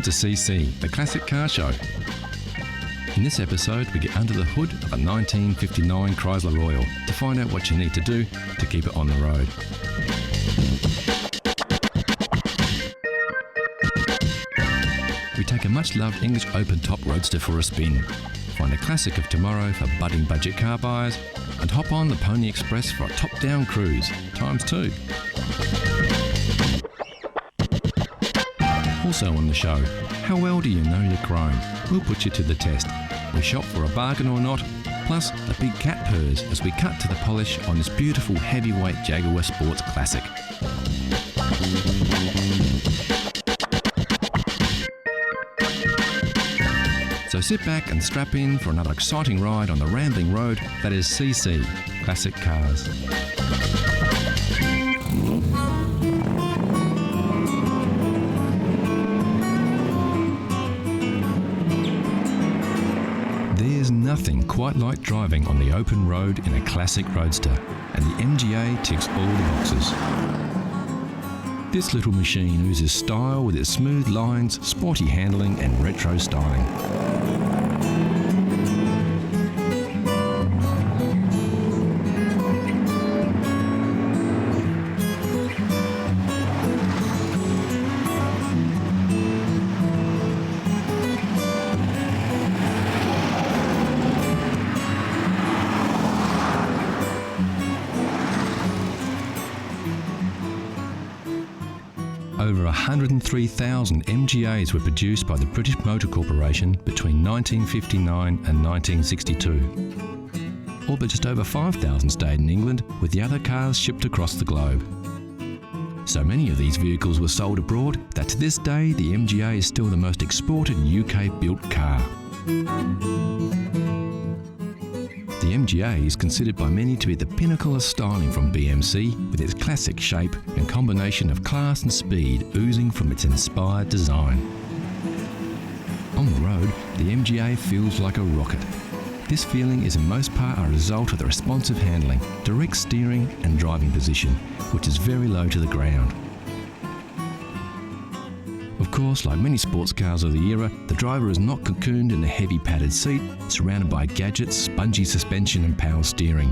Welcome to CC, the Classic Car Show. In this episode, we get under the hood of a 1959 Chrysler Royal to find out what you need to do to keep it on the road. We take a much-loved English open-top roadster for a spin, find a classic of tomorrow for budding budget car buyers, and hop on the Pony Express for a top-down cruise, ×2. Also on the show, how well do you know your chrome? We'll put you to the test. We shop for a bargain or not, plus the big cat purrs as we cut to the polish on this beautiful heavyweight Jaguar Sports Classic. So sit back and strap in for another exciting ride on the rambling road that is CC, Classic Cars. There's nothing quite like driving on the open road in a classic roadster, and the MGA ticks all the boxes. This little machine oozes style with its smooth lines, sporty handling and retro styling. Over 103,000 MGAs were produced by the British Motor Corporation between 1959 and 1962. All but just over 5,000 stayed in England, with the other cars shipped across the globe. So many of these vehicles were sold abroad that to this day the MGA is still the most exported UK-built car. The MGA is considered by many to be the pinnacle of styling from BMC, with its classic shape and combination of class and speed oozing from its inspired design. On the road, the MGA feels like a rocket. This feeling is in most part a result of the responsive handling, direct steering and driving position, which is very low to the ground. Of course, like many sports cars of the era, the driver is not cocooned in a heavy padded seat, surrounded by gadgets, spongy suspension and power steering.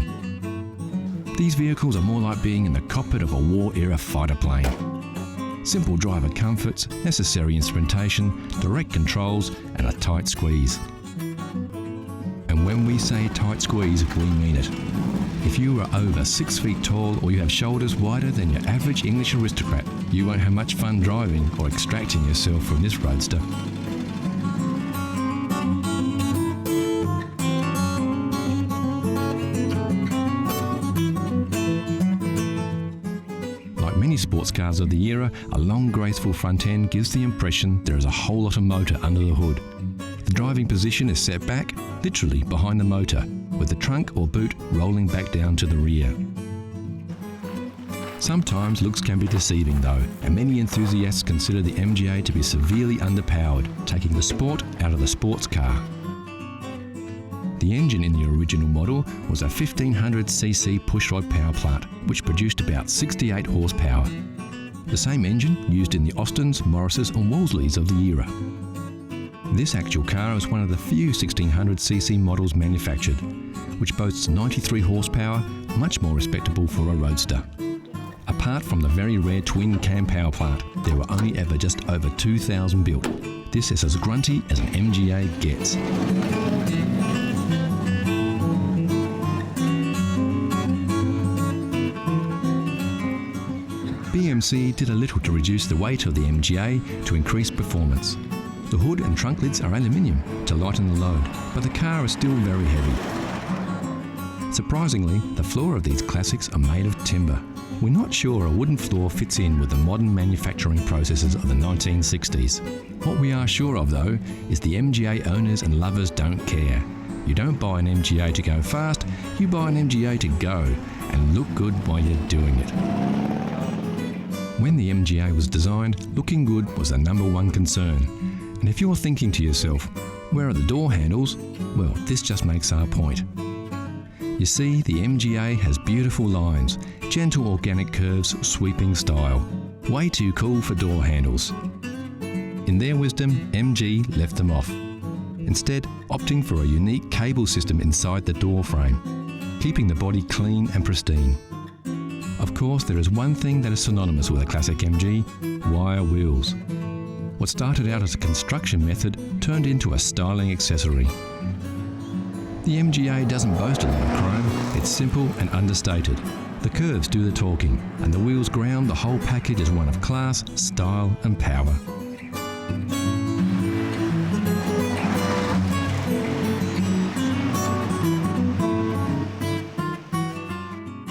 These vehicles are more like being in the cockpit of a war-era fighter plane. Simple driver comforts, necessary instrumentation, direct controls and a tight squeeze. And when we say tight squeeze, we mean it. If you are over 6 feet tall or you have shoulders wider than your average English aristocrat, you won't have much fun driving or extracting yourself from this roadster. Like many sports cars of the era, a long graceful front end gives the impression there is a whole lot of motor under the hood. The driving position is set back, literally behind the motor, with the trunk or boot rolling back down to the rear. Sometimes looks can be deceiving though, and many enthusiasts consider the MGA to be severely underpowered, taking the sport out of the sports car. The engine in the original model was a 1500cc pushrod power plant, which produced about 68 horsepower. The same engine used in the Austins, Morrises and Wolseleys of the era. This actual car is one of the few 1600cc models manufactured, which boasts 93 horsepower, much more respectable for a roadster. Apart from the very rare twin cam power plant, there were only ever just over 2,000 built. This is as grunty as an MGA gets. BMC did a little to reduce the weight of the MGA to increase performance. The hood and trunk lids are aluminium to lighten the load, but the car is still very heavy. Surprisingly, the floor of these classics are made of timber. We're not sure a wooden floor fits in with the modern manufacturing processes of the 1960s. What we are sure of though is the MGA owners and lovers don't care. You don't buy an MGA to go fast, you buy an MGA to go and look good while you're doing it. When the MGA was designed, looking good was the #1 concern. And if you're thinking to yourself, where are the door handles? Well, this just makes our point. You see, the MGA has beautiful lines, gentle organic curves, sweeping style. Way too cool for door handles. In their wisdom, MG left them off, instead opting for a unique cable system inside the door frame, keeping the body clean and pristine. Of course, there is one thing that is synonymous with a classic MG: wire wheels. What started out as a construction method turned into a styling accessory. The MGA doesn't boast a lot of chrome, it's simple and understated. The curves do the talking, and the wheels ground the whole package as one of class, style and power.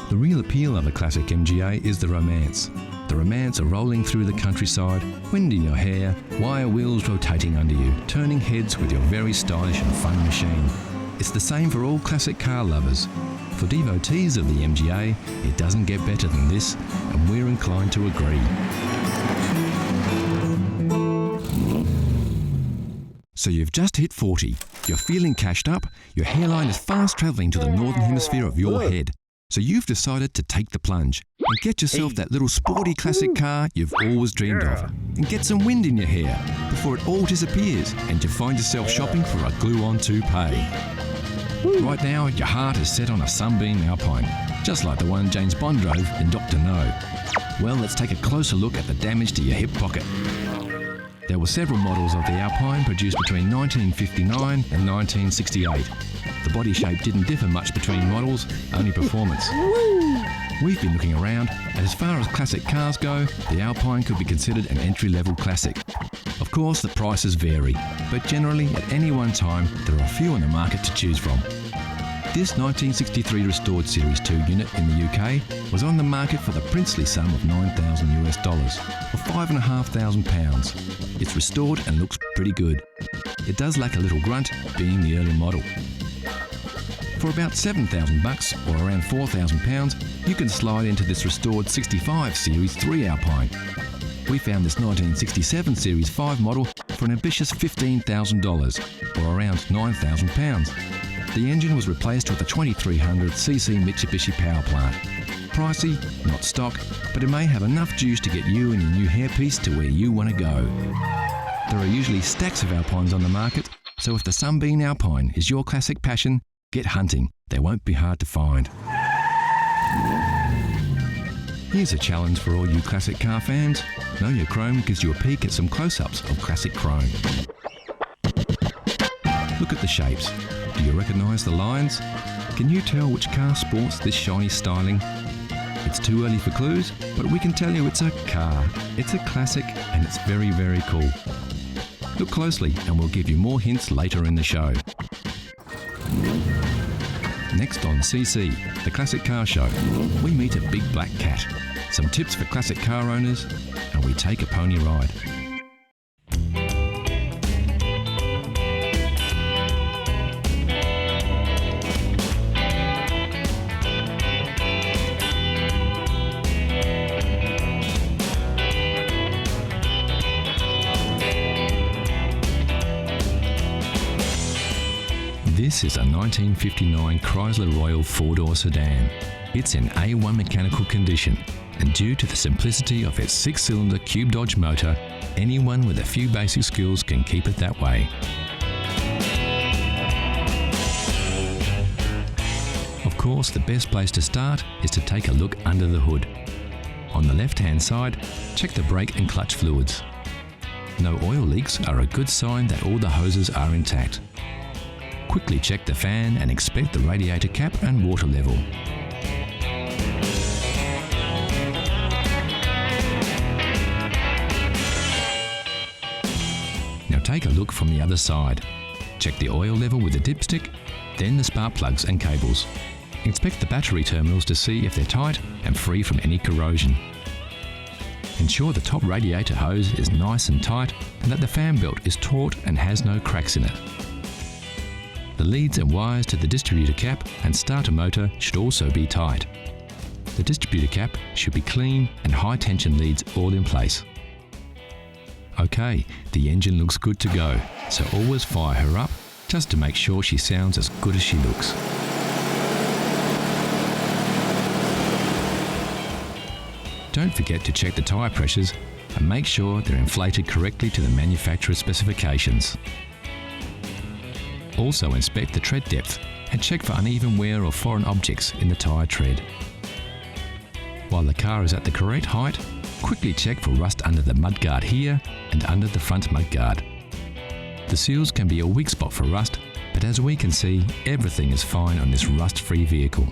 The real appeal of a classic MGA is the romance. The romance of rolling through the countryside, wind in your hair, wire wheels rotating under you, turning heads with your very stylish and fun machine. It's the same for all classic car lovers. For devotees of the MGA, it doesn't get better than this, and we're inclined to agree. So you've just hit 40. You're feeling cashed up, your hairline is fast travelling to the northern hemisphere of your head. So you've decided to take the plunge and get yourself that little sporty classic car you've always dreamed of, and get some wind in your hair before it all disappears and you find yourself shopping for a glue-on toupee. Right now, your heart is set on a Sunbeam Alpine, just like the one James Bond drove in Dr. No. Well, let's take a closer look at the damage to your hip pocket. There were several models of the Alpine produced between 1959 and 1968. The body shape didn't differ much between models, only performance. We've been looking around, and as far as classic cars go, the Alpine could be considered an entry-level classic. Of course, the prices vary, but generally at any one time there are a few on the market to choose from. This 1963 restored Series 2 unit in the UK was on the market for the princely sum of $9,000 US, or £5,500. It's restored and looks pretty good. It does lack a little grunt, being the early model. For about $7,000 or around £4,000, you can slide into this restored 65 Series 3 Alpine. We found this 1967 Series 5 model for an ambitious $15,000 or around £9,000. The engine was replaced with a 2300cc Mitsubishi power plant. Pricey, not stock, but it may have enough juice to get you and your new hairpiece to where you want to go. There are usually stacks of Alpines on the market, so if the Sunbeam Alpine is your classic passion, get hunting. They won't be hard to find. Here's a challenge for all you classic car fans. Know Your Chrome gives you a peek at some close-ups of classic chrome. Look at the shapes. Do you recognise the lines? Can you tell which car sports this shiny styling? It's too early for clues, but we can tell you it's a car. It's a classic and it's very, very cool. Look closely and we'll give you more hints later in the show. Next on CC, the Classic Car Show, we meet a big black cat, some tips for classic car owners, and we take a pony ride. This is a 1959 Chrysler Royal four-door sedan. It's in A1 mechanical condition, and due to the simplicity of its six-cylinder Cube Dodge motor, anyone with a few basic skills can keep it that way. Of course, the best place to start is to take a look under the hood. On the left-hand side, check the brake and clutch fluids. No oil leaks are a good sign that all the hoses are intact. Quickly check the fan and inspect the radiator cap and water level. Now take a look from the other side. Check the oil level with the dipstick, then the spark plugs and cables. Inspect the battery terminals to see if they're tight and free from any corrosion. Ensure the top radiator hose is nice and tight and that the fan belt is taut and has no cracks in it. The leads and wires to the distributor cap and starter motor should also be tight. The distributor cap should be clean and high tension leads all in place. Okay, the engine looks good to go, so always fire her up just to make sure she sounds as good as she looks. Don't forget to check the tyre pressures and make sure they're inflated correctly to the manufacturer's specifications. Also inspect the tread depth and check for uneven wear or foreign objects in the tyre tread. While the car is at the correct height, quickly check for rust under the mudguard here and under the front mudguard. The seals can be a weak spot for rust, but as we can see, everything is fine on this rust-free vehicle.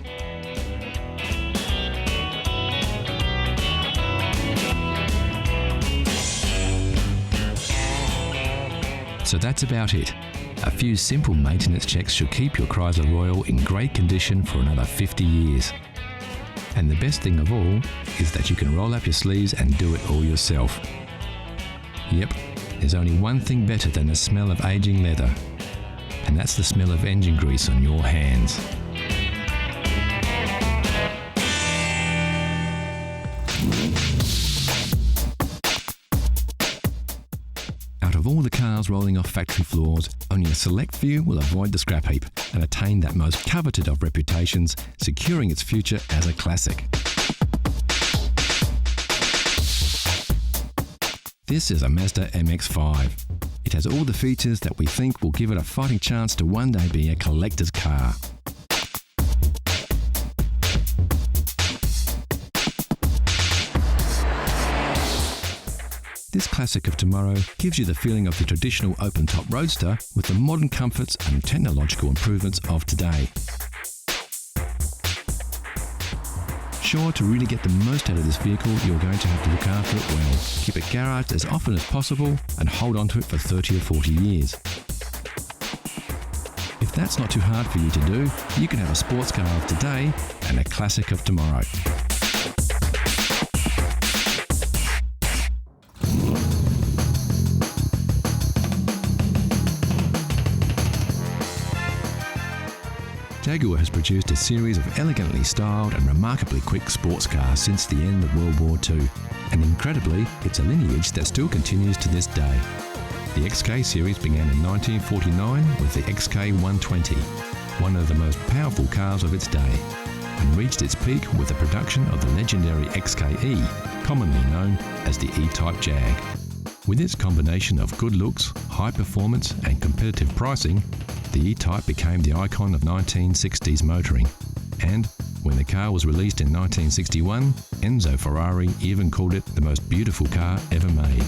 So that's about it. A few simple maintenance checks should keep your Chrysler Royal in great condition for another 50 years. And the best thing of all is that you can roll up your sleeves and do it all yourself. Yep, there's only one thing better than the smell of aging leather, and that's the smell of engine grease on your hands. Out of all the cars rolling off factory floors, only a select few will avoid the scrap heap and attain that most coveted of reputations, securing its future as a classic. This is a Mazda MX-5. It has all the features that we think will give it a fighting chance to one day be a collector's car. This classic of tomorrow gives you the feeling of the traditional open-top roadster with the modern comforts and technological improvements of today. Sure, to really get the most out of this vehicle, you're going to have to look after it well. Keep it garaged as often as possible and hold on to it for 30 or 40 years. If that's not too hard for you to do, you can have a sports car of today and a classic of tomorrow. Jaguar has produced a series of elegantly styled and remarkably quick sports cars since the end of World War II, and incredibly, it's a lineage that still continues to this day. The XK series began in 1949 with the XK120, one of the most powerful cars of its day, and reached its peak with the production of the legendary XKE, commonly known as the E-Type Jag. With its combination of good looks, high performance and competitive pricing, the E-Type became the icon of 1960s motoring, and when the car was released in 1961, Enzo Ferrari even called it the most beautiful car ever made.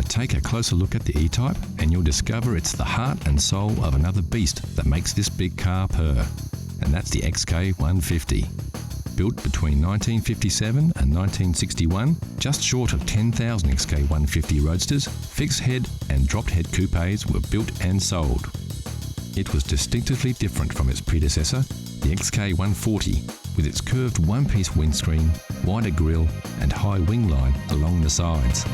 Take a closer look at the E-Type and you'll discover it's the heart and soul of another beast that makes this big car purr, and that's the XK150. Built between 1957 and 1961, just short of 10,000 XK150 Roadsters, fixed head and dropped head coupes were built and sold. It was distinctively different from its predecessor, the XK140, with its curved one-piece windscreen, wider grille and high wing line along the sides.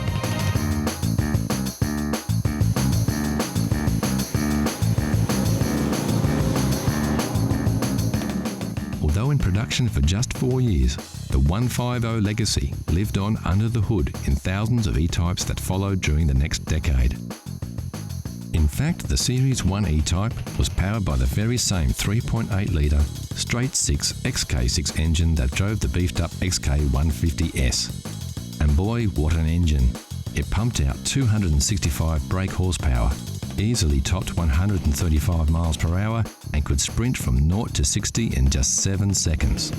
Although in production for just 4 years, the 150 legacy lived on under the hood in thousands of E-Types that followed during the next decade. In fact, the Series 1 E-Type was powered by the very same 3.8-litre straight-six XK6 engine that drove the beefed-up XK150S. And boy, what an engine! It pumped out 265 brake horsepower, easily topped 135 miles per hour, and could sprint from 0 to 60 in just 7 seconds.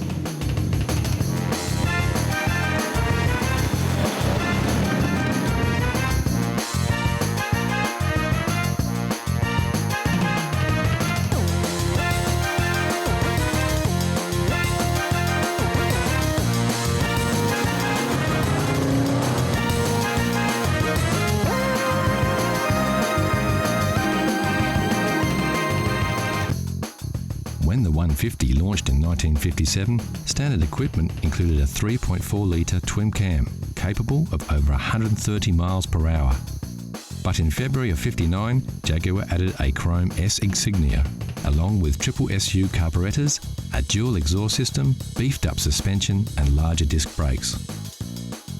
When the 150 launched in 1957, standard equipment included a 3.4-litre twin cam, capable of over 130 miles per hour. But in February of '59, Jaguar added a chrome S insignia, along with triple SU carburetors, a dual exhaust system, beefed up suspension and larger disc brakes.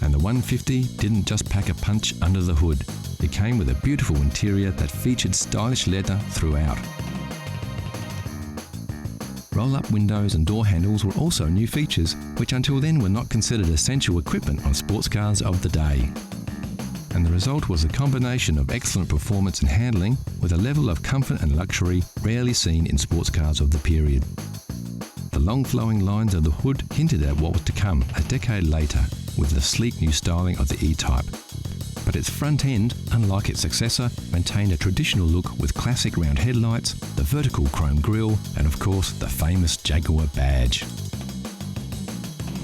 And the 150 didn't just pack a punch under the hood. It came with a beautiful interior that featured stylish leather throughout. Roll-up windows and door handles were also new features, which until then were not considered essential equipment on sports cars of the day. And the result was a combination of excellent performance and handling with a level of comfort and luxury rarely seen in sports cars of the period. The long flowing lines of the hood hinted at what was to come a decade later with the sleek new styling of the E-Type. But its front end, unlike its successor, maintained a traditional look with classic round headlights, the vertical chrome grille, and of course the famous Jaguar badge.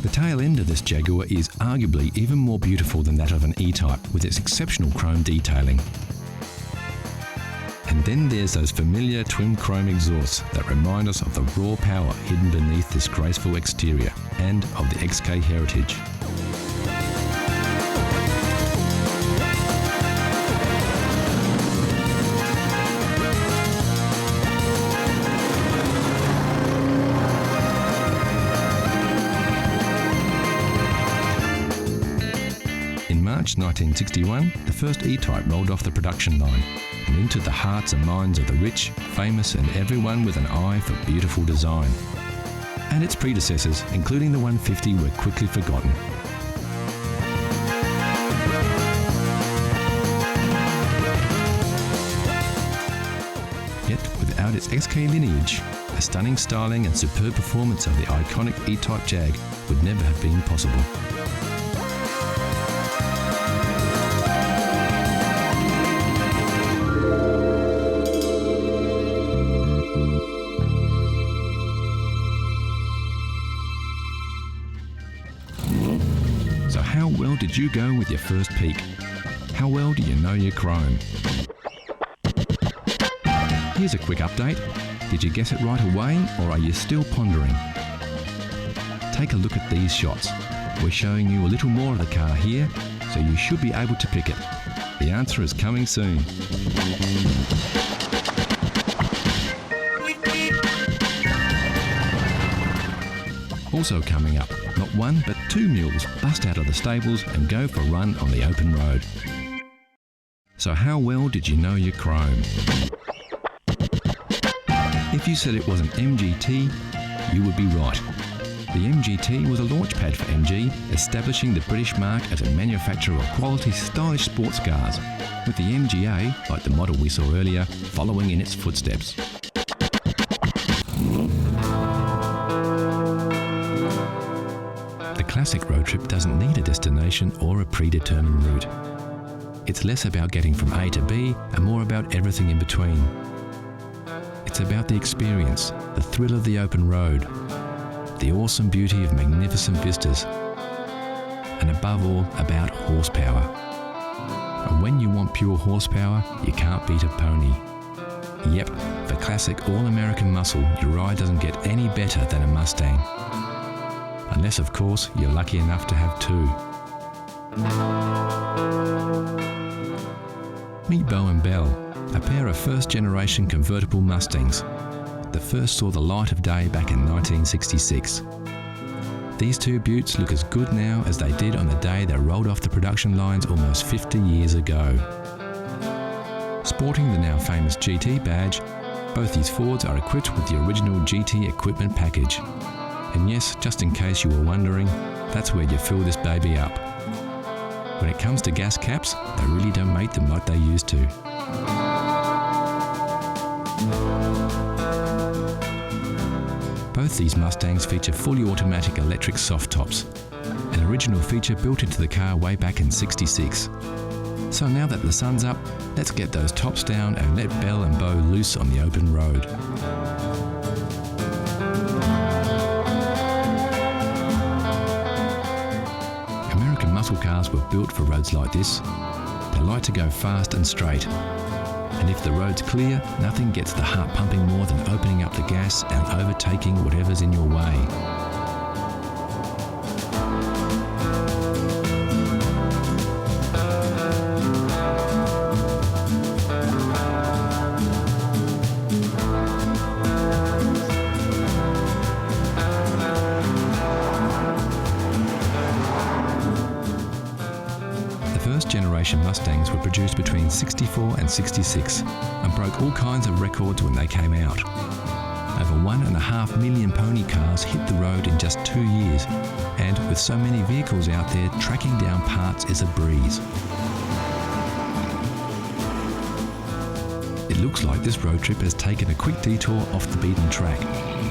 The tail end of this Jaguar is arguably even more beautiful than that of an E-Type with its exceptional chrome detailing. And then there's those familiar twin chrome exhausts that remind us of the raw power hidden beneath this graceful exterior and of the XK heritage. In March 1961, the first E-Type rolled off the production line and into the hearts and minds of the rich, famous and everyone with an eye for beautiful design. And its predecessors, including the 150, were quickly forgotten. Yet, without its XK lineage, the stunning styling and superb performance of the iconic E-Type Jag would never have been possible. So how well did you go with your first peek? How well do you know your chrome? Here's a quick update. Did you guess it right away, or are you still pondering? Take a look at these shots. We're showing you a little more of the car here, so you should be able to pick it. The answer is coming soon. Also coming up, not one but two mules bust out of the stables and go for a run on the open road. So how well did you know your chrome? If you said it was an MGT, you would be right. The MGT was a launchpad for MG, establishing the British mark as a manufacturer of quality, stylish sports cars, with the MGA, like the model we saw earlier, following in its footsteps. The classic road trip doesn't need a destination or a predetermined route. It's less about getting from A to B and more about everything in between. It's about the experience, the thrill of the open road, the awesome beauty of magnificent vistas, and above all, about horsepower. And when you want pure horsepower, you can't beat a pony. Yep, for classic all-American muscle, your ride doesn't get any better than a Mustang. Unless, of course, you're lucky enough to have two. Meet Bo and Belle, a pair of first-generation convertible Mustangs. The first saw the light of day back in 1966. These two beauts look as good now as they did on the day they rolled off the production lines almost 50 years ago. Sporting the now famous GT badge, both these Fords are equipped with the original GT equipment package. And yes, just in case you were wondering, that's where you fill this baby up. When it comes to gas caps, they really don't make them like they used to. Both these Mustangs feature fully automatic electric soft tops, an original feature built into the car way back in '66. So now that the sun's up, let's get those tops down and let Belle and Bo loose on the open road. American muscle cars were built for roads like this. They like to go fast and straight. And if the road's clear, nothing gets the heart pumping more than opening up the gas and overtaking whatever's in your way. first generation Mustangs were produced between 64 and 66 and broke all kinds of records when they came out. Over 1.5 million pony cars hit the road in just 2 years, and with so many vehicles out there, tracking down parts is a breeze. It looks like this road trip has taken a quick detour off the beaten track,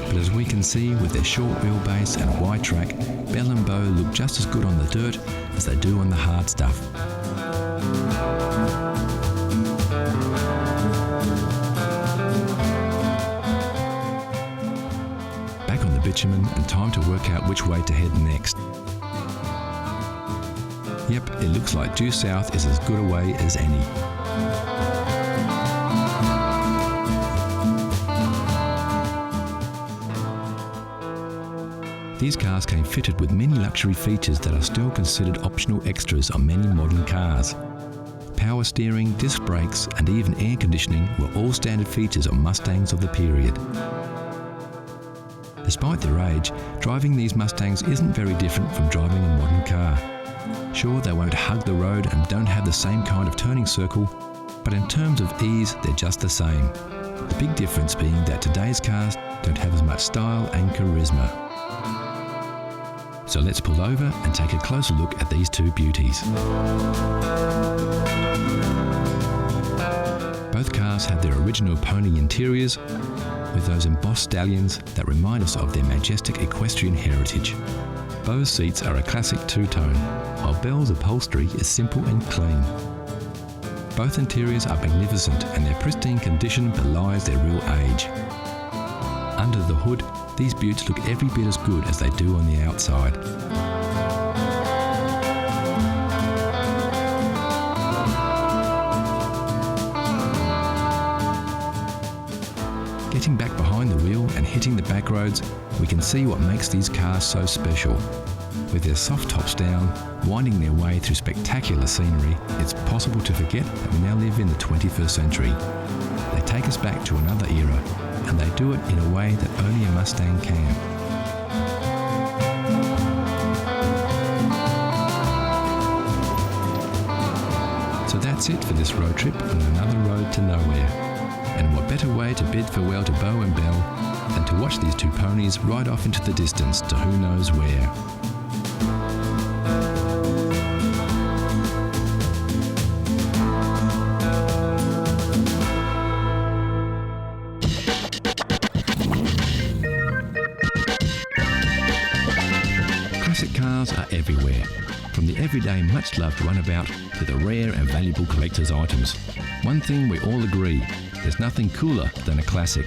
but as we can see with their short wheelbase and wide track, Bell and Bow look just as good on the dirt as they do on the hard stuff. Back on the bitumen and time to work out which way to head next. Yep, it looks like due south is as good a way as any. These cars came fitted with many luxury features that are still considered optional extras on many modern cars. Power steering, disc brakes, and even air conditioning were all standard features on Mustangs of the period. Despite their age, driving these Mustangs isn't very different from driving a modern car. Sure, they won't hug the road and don't have the same kind of turning circle, but in terms of ease, they're just the same. The big difference being that today's cars don't have as much style and charisma. So let's pull over and take a closer look at these two beauties. Both cars have their original pony interiors with those embossed stallions that remind us of their majestic equestrian heritage. Bow's seats are a classic two-tone, while Bell's upholstery is simple and clean. Both interiors are magnificent and their pristine condition belies their real age. Under the hood, these beauts look every bit as good as they do on the outside. Getting back behind the wheel and hitting the back roads, we can see what makes these cars so special. With their soft tops down, winding their way through spectacular scenery, it's possible to forget that we now live in the 21st century. They take us back to another era, and they do it in a way that only a Mustang can. So that's it for this road trip on another road to nowhere. And what better way to bid farewell to Bow and Bell than to watch these two ponies ride off into the distance to who knows where. Classic cars are everywhere, from the everyday much-loved runabout to the rare and valuable collector's items. One thing we all agree, there's nothing cooler than a classic.